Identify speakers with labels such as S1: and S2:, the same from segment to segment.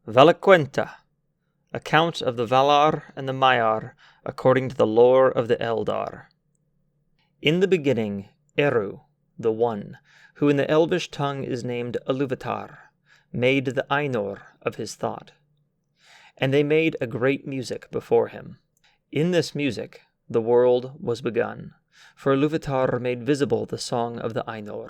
S1: Valaquenta, account of the Valar and the Maiar according to the lore of the Eldar. In the beginning, Eru, the One, who in the Elvish tongue is named Iluvatar, made the Ainur of his thought. And they made a great music before him. In this music the world was begun, for Iluvatar made visible the song of the Ainur,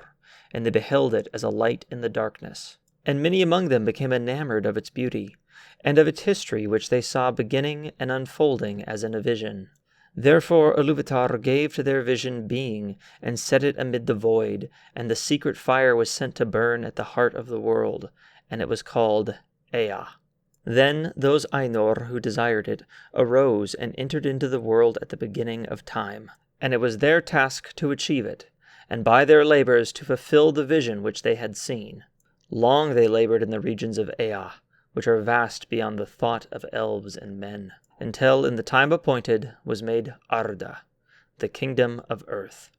S1: and they beheld it as a light in the darkness. And many among them became enamored of its beauty, and of its history which they saw beginning and unfolding as in a vision. Therefore Iluvatar gave to their vision being, and set it amid the void, and the secret fire was sent to burn at the heart of the world, and it was called Ea. Then those Ainur who desired it arose and entered into the world at the beginning of time, and it was their task to achieve it, and by their labors to fulfill the vision which they had seen. Long they labored in the regions of Ea, which are vast beyond the thought of elves and men, until in the time appointed was made Arda, the kingdom of earth.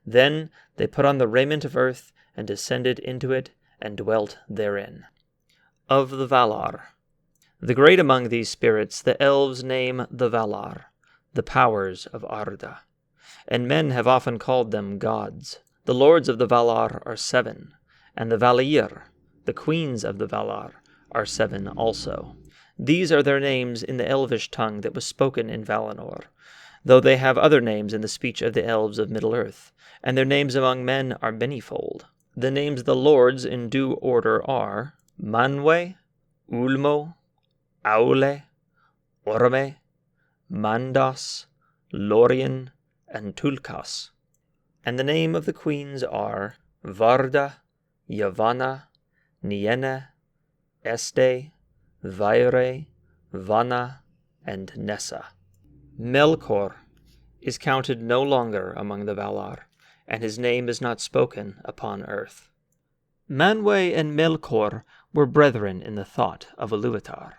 S1: Then they put on the raiment of earth, and descended into it, and dwelt therein. Of the Valar. The great among these spirits the elves name the Valar, the powers of Arda, and men have often called them gods. The lords of the Valar are 7, and the Valir, the queens of the Valar, are 7 also. These are their names in the Elvish tongue that was spoken in Valinor, though they have other names in the speech of the elves of Middle-earth, and their names among men are manyfold. The names of the lords in due order are Manwe, Ulmo, Aule, Orme, Mandas, Lorien, and Tulkas. And the name of the queens are Varda, Yavanna, Niene, Este, Vaire, Vana, and Nessa. Melkor is counted no longer among the Valar, and his name is not spoken upon earth. Manwe and Melkor were brethren in the thought of Iluvatar.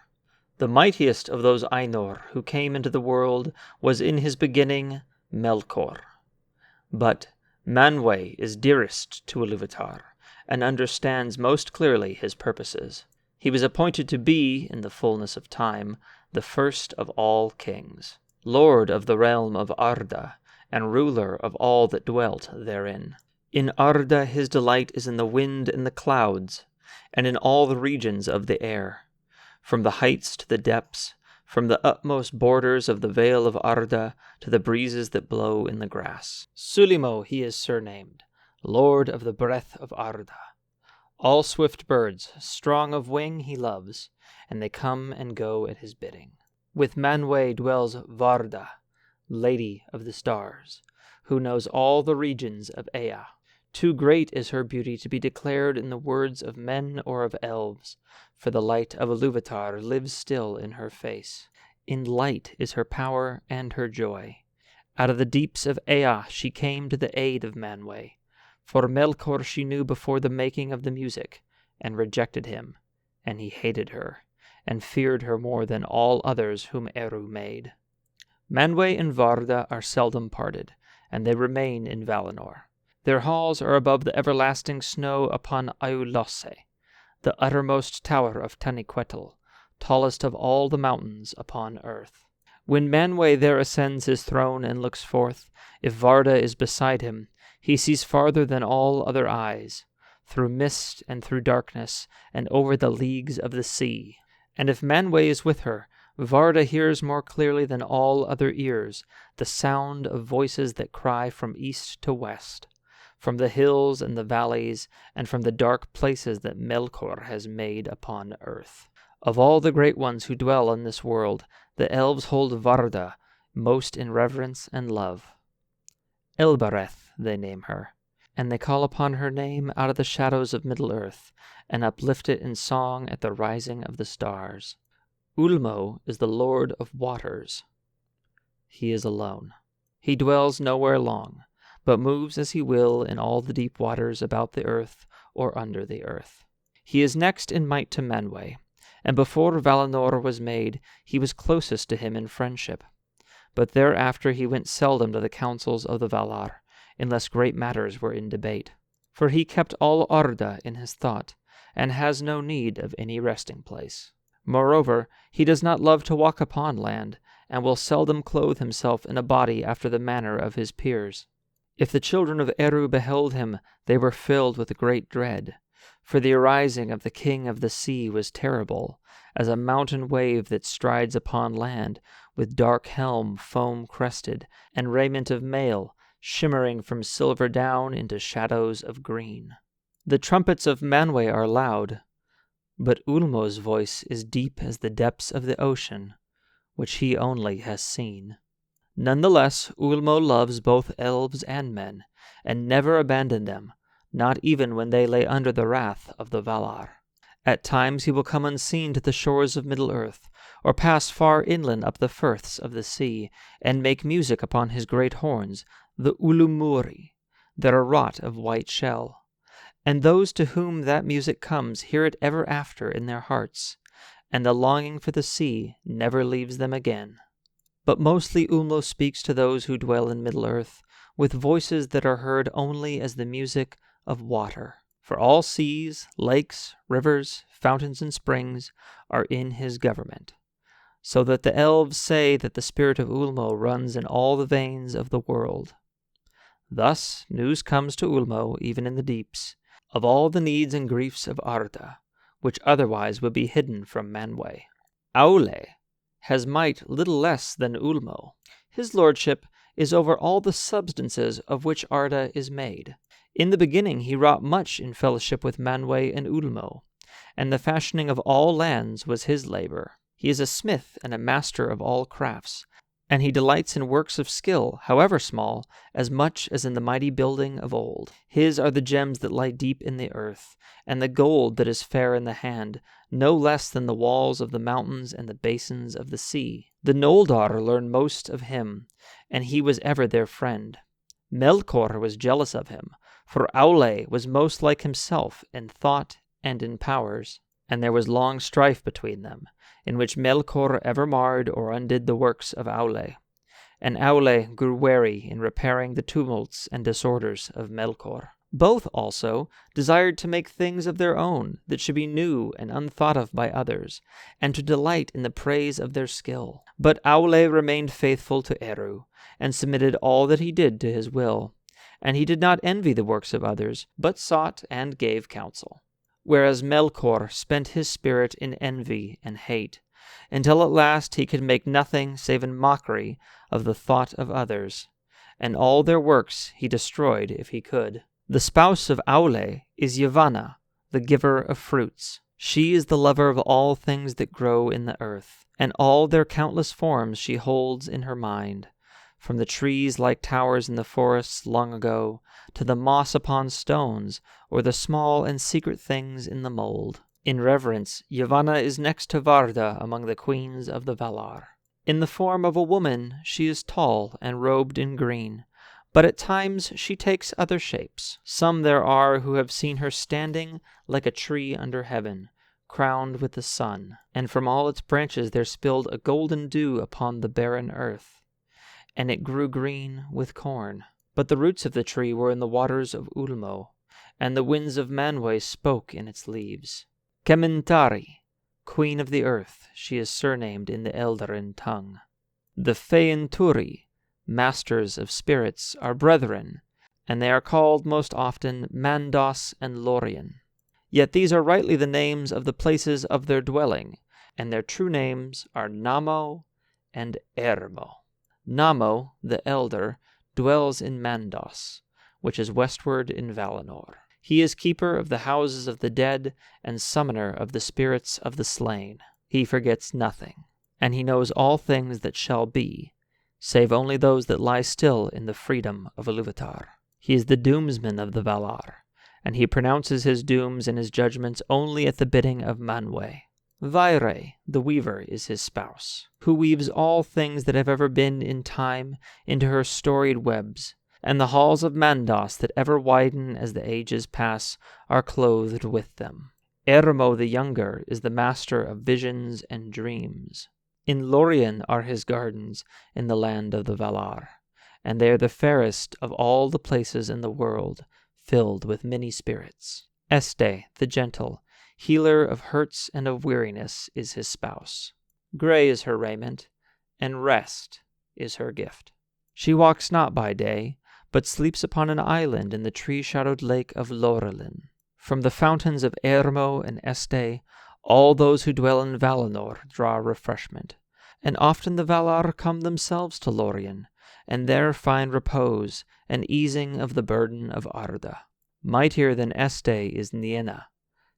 S1: The mightiest of those Ainur who came into the world was in his beginning Melkor. But Manwe is dearest to Iluvatar, and understands most clearly his purposes. He was appointed to be, in the fullness of time, the first of all kings, lord of the realm of Arda, and ruler of all that dwelt therein. In Arda his delight is in the wind and the clouds, and in all the regions of the air. From the heights to the depths, from the utmost borders of the vale of Arda to the breezes that blow in the grass. Sulimo he is surnamed, Lord of the breath of Arda. All swift birds, strong of wing, he loves, and they come and go at his bidding. With Manwe dwells Varda, Lady of the Stars, who knows all the regions of Ea. Too great is her beauty to be declared in the words of men or of elves, for the light of Iluvatar lives still in her face. In light is her power and her joy. Out of the deeps of Ea she came to the aid of Manwe, for Melkor she knew before the making of the music, and rejected him, and he hated her, and feared her more than all others whom Eru made. Manwe and Varda are seldom parted, and they remain in Valinor. Their halls are above the everlasting snow upon Aiulosse, the uttermost tower of Taniquetil, tallest of all the mountains upon earth. When Manwe there ascends his throne and looks forth, if Varda is beside him, he sees farther than all other eyes, through mist and through darkness, and over the leagues of the sea. And if Manwe is with her, Varda hears more clearly than all other ears the sound of voices that cry from east to west, from the hills and the valleys, and from the dark places that Melkor has made upon earth. Of all the great ones who dwell on this world, the elves hold Varda most in reverence and love. Elbereth they name her, and they call upon her name out of the shadows of Middle-earth, and uplift it in song at the rising of the stars. Ulmo is the lord of waters. He is alone. He dwells nowhere long, but moves as he will in all the deep waters about the earth or under the earth. He is next in might to Manwe, and before Valinor was made, he was closest to him in friendship. But thereafter he went seldom to the councils of the Valar, unless great matters were in debate. For he kept all Arda in his thought, and has no need of any resting place. Moreover, he does not love to walk upon land, and will seldom clothe himself in a body after the manner of his peers. If the children of Eru beheld him, they were filled with great dread, for the arising of the king of the sea was terrible, as a mountain wave that strides upon land, with dark helm foam-crested, and raiment of mail, shimmering from silver down into shadows of green. The trumpets of Manwe are loud, but Ulmo's voice is deep as the depths of the ocean, which he only has seen. Nonetheless, Ulmo loves both elves and men, and never abandoned them, not even when they lay under the wrath of the Valar. At times he will come unseen to the shores of Middle-earth, or pass far inland up the firths of the sea, and make music upon his great horns, the Ulumuri, that are wrought of white shell. And those to whom that music comes hear it ever after in their hearts, and the longing for the sea never leaves them again. But mostly Ulmo speaks to those who dwell in Middle-earth, with voices that are heard only as the music of water. For all seas, lakes, rivers, fountains, and springs are in his government, so that the elves say that the spirit of Ulmo runs in all the veins of the world. Thus news comes to Ulmo, even in the deeps, of all the needs and griefs of Arda, which otherwise would be hidden from Manwe. Aule has might little less than Ulmo. His lordship is over all the substances of which Arda is made. In the beginning he wrought much in fellowship with Manwe and Ulmo, and the fashioning of all lands was his labor. He is a smith and a master of all crafts, and he delights in works of skill, however small, as much as in the mighty building of old. His are the gems that lie deep in the earth, and the gold that is fair in the hand, no less than the walls of the mountains and the basins of the sea. The Noldor learned most of him, and he was ever their friend. Melkor was jealous of him, for Aule was most like himself in thought and in powers, and there was long strife between them, in which Melkor ever marred or undid the works of Aule, and Aule grew wary in repairing the tumults and disorders of Melkor. Both also desired to make things of their own that should be new and unthought of by others, and to delight in the praise of their skill. But Aule remained faithful to Eru, and submitted all that he did to his will, and he did not envy the works of others, but sought and gave counsel. Whereas Melkor spent his spirit in envy and hate, until at last he could make nothing save in mockery of the thought of others, and all their works he destroyed if he could. The spouse of Aule is Yavanna, the giver of fruits. She is the lover of all things that grow in the earth, and all their countless forms she holds in her mind, from the trees like towers in the forests long ago, to the moss upon stones, or the small and secret things in the mold. In reverence, Yavanna is next to Varda among the queens of the Valar. In the form of a woman she is tall and robed in green, but at times she takes other shapes. Some there are who have seen her standing like a tree under heaven, crowned with the sun, and from all its branches there spilled a golden dew upon the barren earth, and it grew green with corn. But the roots of the tree were in the waters of Ulmo, and the winds of Manwe spoke in its leaves. Kementari, Queen of the Earth, she is surnamed in the Eldarin tongue. The Feyenturi, Masters of Spirits, are brethren, and they are called most often Mandos and Lorien. Yet these are rightly the names of the places of their dwelling, and their true names are Namo and Ermo. Namo, the Elder, dwells in Mandos, which is westward in Valinor. He is keeper of the houses of the dead and summoner of the spirits of the slain. He forgets nothing, and he knows all things that shall be, save only those that lie still in the freedom of Iluvatar. He is the doomsman of the Valar, and he pronounces his dooms and his judgments only at the bidding of Manwe. Vaire, the weaver, is his spouse, who weaves all things that have ever been in time into her storied webs, and the halls of Mandos that ever widen as the ages pass are clothed with them. Ermo the younger is the master of visions and dreams. In Lorien are his gardens in the land of the Valar, and they are the fairest of all the places in the world, filled with many spirits. Este, the gentle, Healer of hurts and of weariness is his spouse. Gray is her raiment, and rest is her gift. She walks not by day, but sleeps upon an island in the tree-shadowed lake of Lorelin. From the fountains of Ermo and Este, all those who dwell in Valinor draw refreshment, and often the Valar come themselves to Lorien, and there find repose and easing of the burden of Arda. Mightier than Este is Nienna,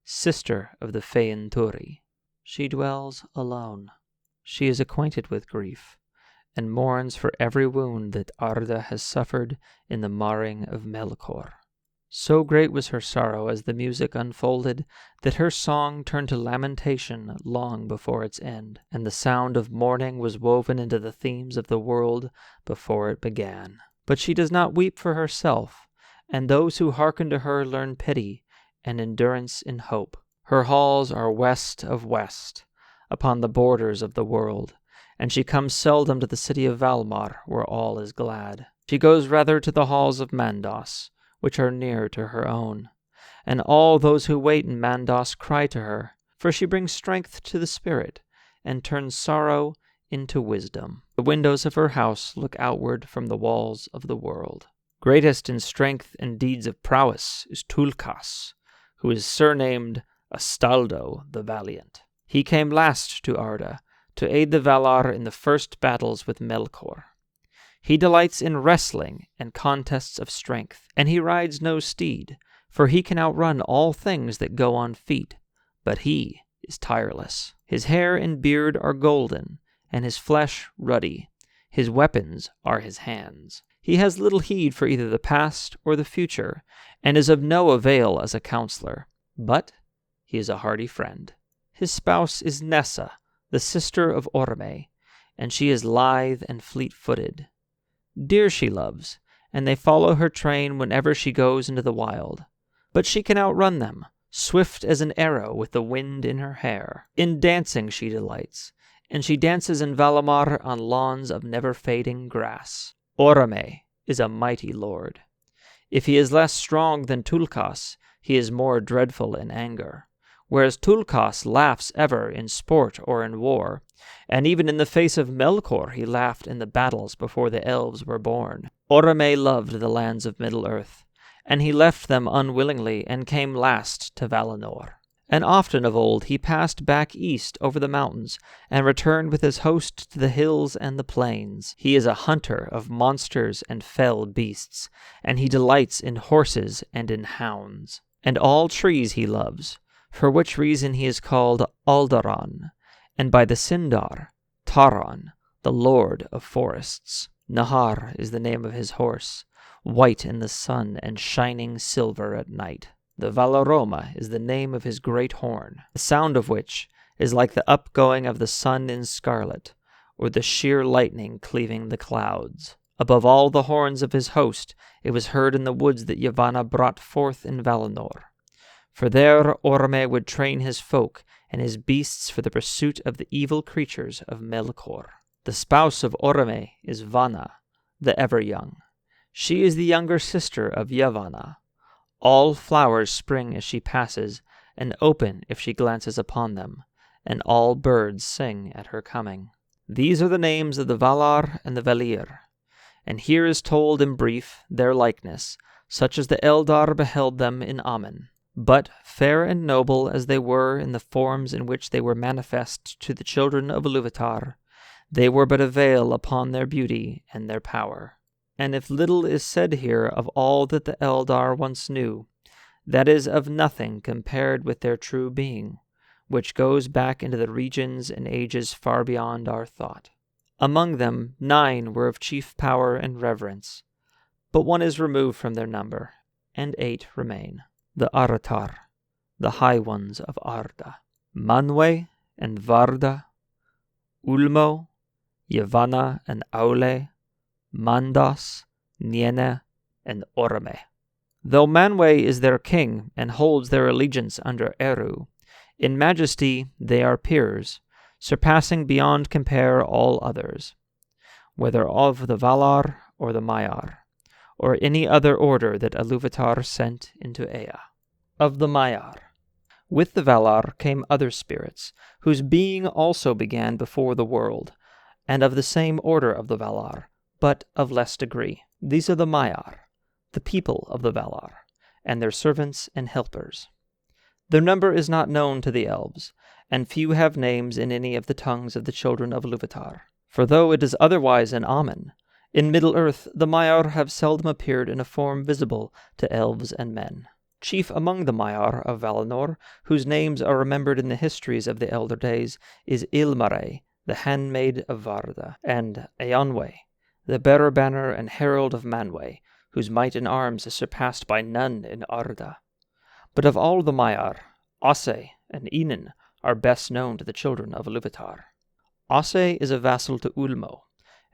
S1: sister of the Fein Turi. She dwells alone. She is acquainted with grief, and mourns for every wound that Arda has suffered in the marring of Melkor. So great was her sorrow as the music unfolded that her song turned to lamentation long before its end, and the sound of mourning was woven into the themes of the world before it began. But she does not weep for herself, and those who hearken to her learn pity and endurance in hope. Her halls are west of west, upon the borders of the world, and she comes seldom to the city of Valmar, where all is glad. She goes rather to the halls of Mandos, which are near to her own. And all those who wait in Mandos cry to her, for she brings strength to the spirit, and turns sorrow into wisdom. The windows of her house look outward from the walls of the world. Greatest in strength and deeds of prowess is Tulkas, who is surnamed Astaldo the Valiant. He came last to Arda, to aid the Valar in the first battles with Melkor. He delights in wrestling and contests of strength, and he rides no steed, for he can outrun all things that go on feet, but he is tireless. His hair and beard are golden, and his flesh ruddy. His weapons are his hands. He has little heed for either the past or the future, and is of no avail as a counselor, but he is a hearty friend. His spouse is Nessa, the sister of Orome, and she is lithe and fleet-footed. Deer she loves, and they follow her train whenever she goes into the wild. But she can outrun them, swift as an arrow with the wind in her hair. In dancing she delights, and she dances in Valamar on lawns of never-fading grass. Orome is a mighty lord. If he is less strong than Tulkas, he is more dreadful in anger. Whereas Tulkas laughs ever in sport or in war, and even in the face of Melkor he laughed in the battles before the elves were born. Orome loved the lands of Middle-earth, and he left them unwillingly and came last to Valinor. And often of old he passed back east over the mountains, and returned with his host to the hills and the plains. He is a hunter of monsters and fell beasts, and he delights in horses and in hounds. And all trees he loves, for which reason he is called Aldaran, and by the Sindar, Taran, the lord of forests. Nahar is the name of his horse, white in the sun and shining silver at night. The Valaroma is the name of his great horn, the sound of which is like the upgoing of the sun in scarlet, or the sheer lightning cleaving the clouds. Above all the horns of his host, it was heard in the woods that Yavanna brought forth in Valinor. For there Orome would train his folk and his beasts for the pursuit of the evil creatures of Melkor. The spouse of Orome is Vanna, the ever-young. She is the younger sister of Yavanna. All flowers spring as she passes, and open if she glances upon them, and all birds sing at her coming. These are the names of the Valar and the Valir, and here is told in brief their likeness, such as the Eldar beheld them in Aman. But, fair and noble as they were in the forms in which they were manifest to the children of Ilúvatar, they were but a veil upon their beauty and their power. And if little is said here of all that the Eldar once knew, that is of nothing compared with their true being, which goes back into the regions and ages far beyond our thought. Among them 9 were of chief power and reverence, but 1 is removed from their number, and 8 remain. The Aratar, the high ones of Arda, Manwe and Varda, Ulmo, Yavanna and Aule, Mandas, Niene, and Orome. Though Manwe is their king and holds their allegiance under Eru, in majesty they are peers, surpassing beyond compare all others, whether of the Valar or the Maiar, or any other order that Ilúvatar sent into Ea. Of the Maiar, With the Valar came other spirits, whose being also began before the world, and of the same order of the Valar, but of less degree. These are the Maiar, the people of the Valar, and their servants and helpers. Their number is not known to the elves, and few have names in any of the tongues of the children of Ilúvatar. For though it is otherwise in Aman, in Middle-earth the Maiar have seldom appeared in a form visible to elves and men. Chief among the Maiar of Valinor, whose names are remembered in the histories of the elder days, is Ilmarei, the handmaid of Varda, and Eonwe, the bearer-banner and herald of Manwë, whose might in arms is surpassed by none in Arda. But of all the Maiar, Osse and Enin are best known to the children of Ilúvatar. Osse is a vassal to Ulmo,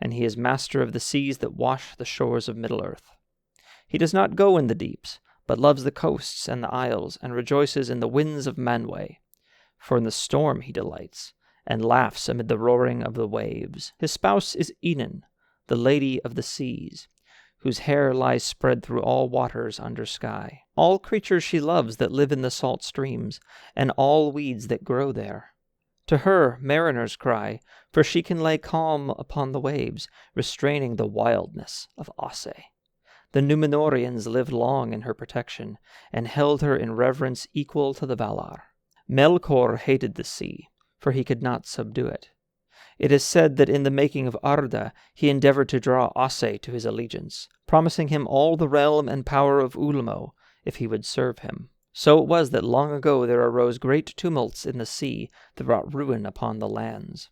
S1: and he is master of the seas that wash the shores of Middle-earth. He does not go in the deeps, but loves the coasts and the isles, and rejoices in the winds of Manwë. For in the storm he delights, and laughs amid the roaring of the waves. His spouse is Enin, the lady of the seas, whose hair lies spread through all waters under sky. All creatures she loves that live in the salt streams, and all weeds that grow there. To her mariners cry, for she can lay calm upon the waves, restraining the wildness of Osse. The Númenóreans lived long in her protection, and held her in reverence equal to the Valar. Melkor hated the sea, for he could not subdue it. It is said that in the making of Arda he endeavored to draw Osse to his allegiance, promising him all the realm and power of Ulmo if he would serve him. So it was that long ago there arose great tumults in the sea that brought ruin upon the lands.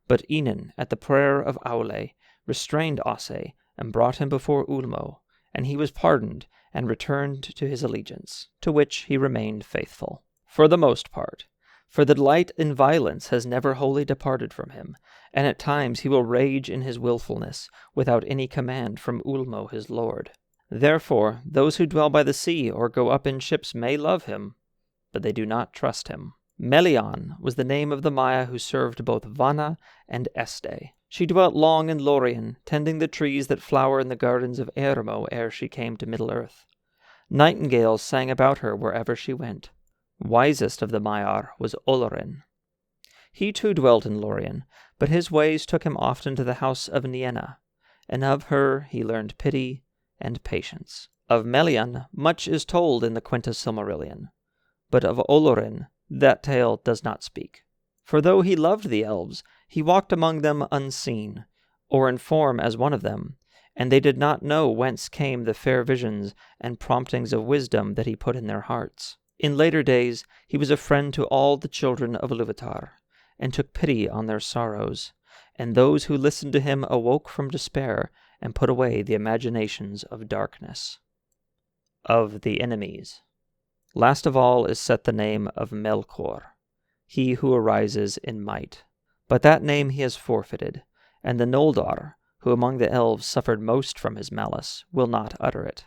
S1: But Enin, at the prayer of Aule, restrained Osse and brought him before Ulmo, and he was pardoned and returned to his allegiance, to which he remained faithful, for the most part. For the delight in violence has never wholly departed from him, and at times he will rage in his wilfulness, without any command from Ulmo his lord. Therefore, those who dwell by the sea or go up in ships may love him, but they do not trust him. Melian was the name of the Maia who served both Vana and Este. She dwelt long in Lorien, tending the trees that flower in the gardens of Ermo ere she came to Middle-earth. Nightingales sang about her wherever she went. Wisest of the Maiar was Olorin. He too dwelt in Lorien, but his ways took him often to the house of Nienna, and of her he learned pity and patience. Of Melian much is told in the Quenta Silmarillion, but of Olorin that tale does not speak. For though he loved the elves, he walked among them unseen, or in form as one of them, and they did not know whence came the fair visions and promptings of wisdom that he put in their hearts. In later days he was a friend to all the children of Ilúvatar, and took pity on their sorrows, and those who listened to him awoke from despair and put away the imaginations of darkness. Of the enemies. Last of all is set the name of Melkor, he who arises in might. But that name he has forfeited, and the Noldor, who among the elves suffered most from his malice, will not utter it,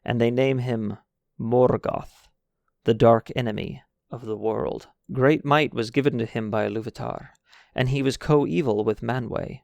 S1: and they name him Morgoth, the dark enemy of the world. Great might was given to him by Ilúvatar, and he was co-evil with Manwë.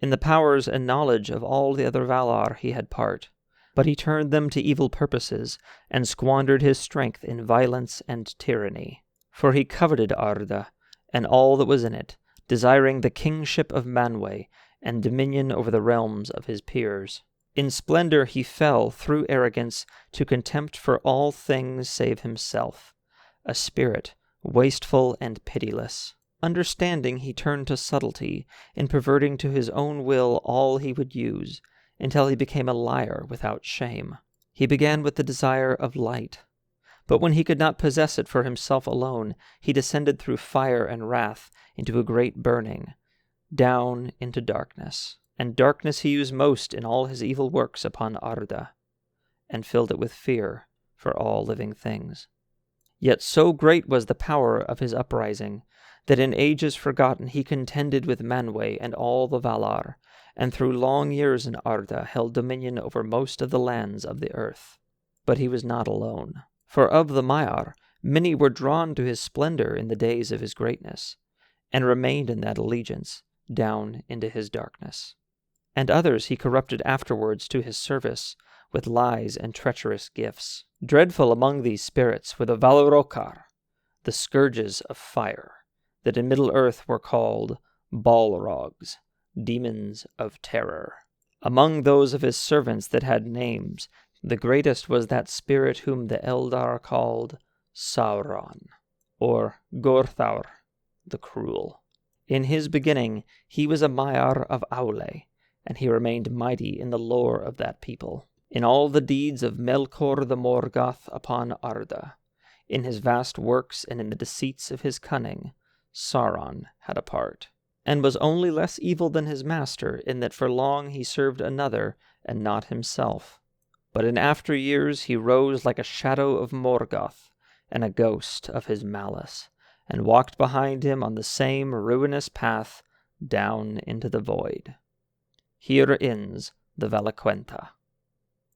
S1: In the powers and knowledge of all the other Valar he had part, but he turned them to evil purposes, and squandered his strength in violence and tyranny. For he coveted Arda, and all that was in it, desiring the kingship of Manwë, and dominion over the realms of his peers. In splendor he fell, through arrogance, to contempt for all things save himself, a spirit wasteful and pitiless. Understanding he turned to subtlety, in perverting to his own will all he would use, until he became a liar without shame. He began with the desire of light, but when he could not possess it for himself alone, he descended through fire and wrath into a great burning, down into darkness. And darkness he used most in all his evil works upon Arda, and filled it with fear for all living things. Yet so great was the power of his uprising, that in ages forgotten he contended with Manwë and all the Valar, and through long years in Arda held dominion over most of the lands of the earth. But he was not alone, for of the Maiar many were drawn to his splendor in the days of his greatness, and remained in that allegiance down into his darkness. And others he corrupted afterwards to his service with lies and treacherous gifts. Dreadful among these spirits were the Valurokar, the scourges of fire, that in Middle-earth were called Balrogs, demons of terror. Among those of his servants that had names, the greatest was that spirit whom the Eldar called Sauron, or Gorthaur, the Cruel. In his beginning he was a Maiar of Aule, and he remained mighty in the lore of that people, in all the deeds of Melkor the Morgoth upon Arda. In his vast works and in the deceits of his cunning, Sauron had a part, and was only less evil than his master in that for long he served another and not himself. But in after years he rose like a shadow of Morgoth, and a ghost of his malice, and walked behind him on the same ruinous path down into the void. Here ends the Valaquenta.